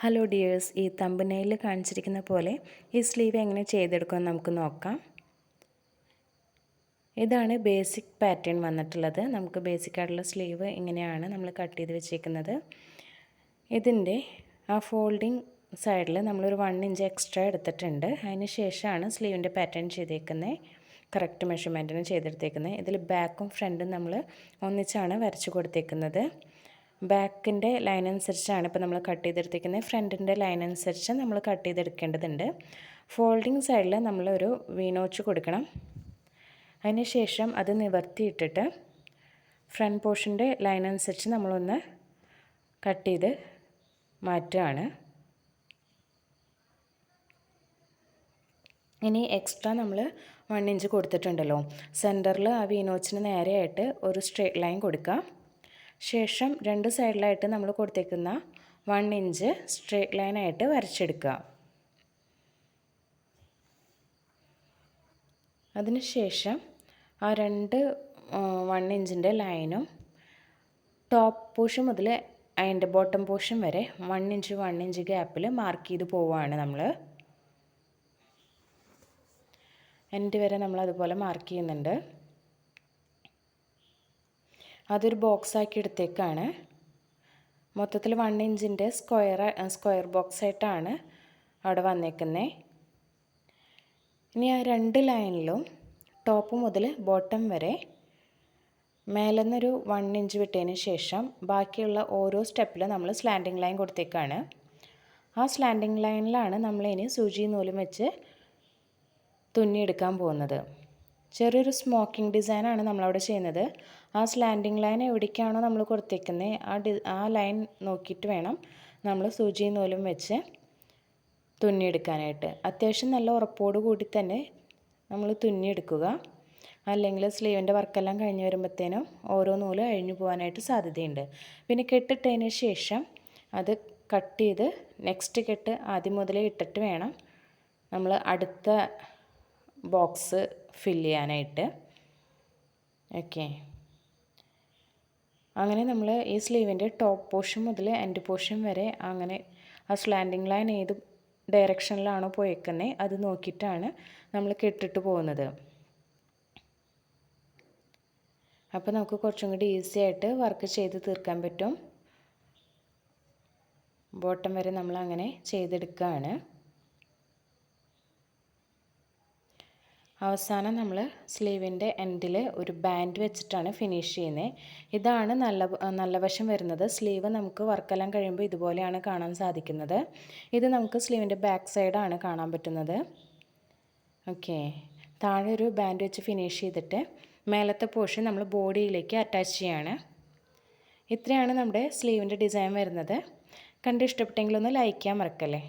Hello dears, ഈ തമ്പനയിൽ കാണിച്ചിരിക്കുന്ന പോലെ ഈ സ്ലീവ് എങ്ങനെ ചെയ്തെടുക്കുമെന്ന് നമുക്ക് നോക്കാം. ഇതാണ് ബേസിക് പാറ്റേൺ വന്നിട്ടുള്ളത്. നമുക്ക് ബേസിക് ആയിട്ടുള്ള സ്ലീവ് ഇങ്ങനെയാണ് നമ്മൾ കട്ട് ചെയ്ത് വെച്ചേക്കുന്നത്. ഇതിൻ്റെ ആ ഫോൾഡിങ് സൈഡിൽ നമ്മളൊരു 1 ഇഞ്ച് എക്സ്ട്രാ എടുത്തിട്ടുണ്ട്. അതിന് ശേഷമാണ് സ്ലീവിൻ്റെ പാറ്റേൺ ചെയ്തേക്കുന്നത്, കറക്റ്റ് മെഷർമെൻറ്റിന് ചെയ്തെടുത്തേക്കുന്നത്. ഇതിൽ ബാക്കും ഫ്രണ്ടും നമ്മൾ ഒന്നിച്ചാണ് വരച്ച് കൊടുത്തേക്കുന്നത്. ബാക്കിൻ്റെ ലൈൻ അനുസരിച്ചാണ് ഇപ്പോൾ നമ്മൾ കട്ട് ചെയ്തെടുത്തിരിക്കുന്നത്. ഫ്രണ്ടിൻ്റെ ലൈൻ അനുസരിച്ച് നമ്മൾ കട്ട് ചെയ്തെടുക്കേണ്ടതുണ്ട്. ഫോൾഡിങ് സൈഡിൽ നമ്മളൊരു വി നോച്ച് കൊടുക്കണം. അതിന് ശേഷം അത് നിവർത്തിയിട്ടിട്ട് ഫ്രണ്ട് പോർഷൻ്റെ ലൈൻ അനുസരിച്ച് നമ്മളൊന്ന് കട്ട് ചെയ്ത് മാറ്റുകയാണ്. ഇനി എക്സ്ട്രാ നമ്മൾ 1 ഇഞ്ച് കൊടുത്തിട്ടുണ്ടല്ലോ, സെൻറ്ററിൽ ആ വി നോച്ചിന് നേരെയായിട്ട് ഒരു സ്ട്രെയിറ്റ് ലൈൻ കൊടുക്കുക. ശേഷം 2 സൈഡിലായിട്ട് നമ്മൾ കൊടുത്തേക്കുന്ന 1 ഇഞ്ച് സ്ട്രെയിറ്റ് ലൈനായിട്ട് വരച്ചെടുക്കുക. അതിനുശേഷം ആ 1 ഇഞ്ചിൻ്റെ ലൈനും ടോപ്പ് പോർഷൻ മുതൽ അതിൻ്റെ ബോട്ടം പോർഷൻ വരെ 1 ഇഞ്ച് ഗ്യാപ്പിൽ മാർക്ക് ചെയ്ത് പോവുകയാണ് നമ്മൾ. എൻഡ് വരെ നമ്മൾ അതുപോലെ മാർക്ക് ചെയ്യുന്നുണ്ട്. അതൊരു ബോക്സാക്കി എടുത്തേക്കാണ്. മൊത്തത്തിൽ 1 ഇഞ്ചിൻ്റെ സ്ക്വയർ ബോക്സായിട്ടാണ് അവിടെ വന്നേക്കുന്നത്. ഇനി ആ 2 ലൈനിലും ടോപ്പ് മുതൽ ബോട്ടം വരെ മേലെന്നൊരു 1 ഇഞ്ച് വിട്ടതിന് ശേഷം ബാക്കിയുള്ള ഓരോ സ്റ്റെപ്പിലും നമ്മൾ സ്ലാൻഡിങ് ലൈൻ കൊടുത്തേക്കാണ്. ആ സ്ലാൻഡിങ് ലൈനിലാണ് നമ്മളിനി സൂചി നൂലും വെച്ച് തുന്നിയെടുക്കാൻ പോകുന്നത്. ചെറിയൊരു സ്മോക്കിംഗ് ഡിസൈനാണ് നമ്മളവിടെ ചെയ്യുന്നത്. ആ സ്ലാൻഡിങ് ലൈൻ എവിടേക്കാണോ നമ്മൾ കൊടുത്തേക്കുന്നത് ആ ലൈൻ നോക്കിയിട്ട് വേണം നമ്മൾ സൂചി നൂലും വെച്ച് തുന്നിയെടുക്കാനായിട്ട്. അത്യാവശ്യം നല്ല ഉറപ്പോട് കൂടി തന്നെ നമ്മൾ തുന്നിയെടുക്കുക. അല്ലെങ്കിൽ സ്ലീവിൻ്റെ വർക്കെല്ലാം കഴിഞ്ഞ് വരുമ്പോഴത്തേനും ഓരോ നൂല് അഴിഞ്ഞു പോകാനായിട്ട് സാധ്യതയുണ്ട്. പിന്നെ കെട്ടിട്ടതിന് ശേഷം അത് കട്ട് ചെയ്ത് നെക്സ്റ്റ് കെട്ട് ആദ്യം മുതലേ ഇട്ടിട്ട് വേണം നമ്മൾ അടുത്ത ബോക്സ് ഫില്ല് ചെയ്യാനായിട്ട്. ഓക്കെ, അങ്ങനെ നമ്മൾ ഈ സ്ലീവിൻ്റെ ടോപ്പ് പോർഷൻ മുതൽ എൻഡ് പോർഷൻ വരെ അങ്ങനെ ആ സ്ലാൻഡിങ് ലൈൻ ഏത് ഡയറക്ഷനിലാണോ പോയേക്കുന്നത് അത് നോക്കിയിട്ടാണ് നമ്മൾ കെട്ടിട്ട് പോകുന്നത്. അപ്പോൾ നമുക്ക് കുറച്ചും കൂടി ഈസി ആയിട്ട് വർക്ക് ചെയ്ത് തീർക്കാൻ പറ്റും. ബോട്ടം വരെ നമ്മൾ അങ്ങനെ ചെയ്തെടുക്കുകയാണ്. അവസാനം നമ്മൾ സ്ലീവിൻ്റെ എൻഡിൽ ഒരു ബാൻഡ് വെച്ചിട്ടാണ് ഫിനിഷ് ചെയ്യുന്നത്. ഇതാണ് നല്ല വശം വരുന്നത്. സ്ലീവ് നമുക്ക് വർക്കെല്ലാം കഴിയുമ്പോൾ ഇതുപോലെയാണ് കാണാൻ സാധിക്കുന്നത്. ഇത് നമുക്ക് സ്ലീവിൻ്റെ ബാക്ക് സൈഡാണ് കാണാൻ പറ്റുന്നത്. ഓക്കെ, താഴെ ഒരു ബാൻഡ് വെച്ച് ഫിനിഷ് ചെയ്തിട്ട് മേലത്തെ പോർഷൻ നമ്മൾ ബോഡിയിലേക്ക് അറ്റാച്ച് ചെയ്യാണ്. ഇത്രയാണ് നമ്മുടെ സ്ലീവിൻ്റെ ഡിസൈൻ വരുന്നത്. കണ്ട് ഇഷ്ടപ്പെട്ടെങ്കിലൊന്ന് ലൈക്ക് ചെയ്യാൻ മറക്കല്ലേ.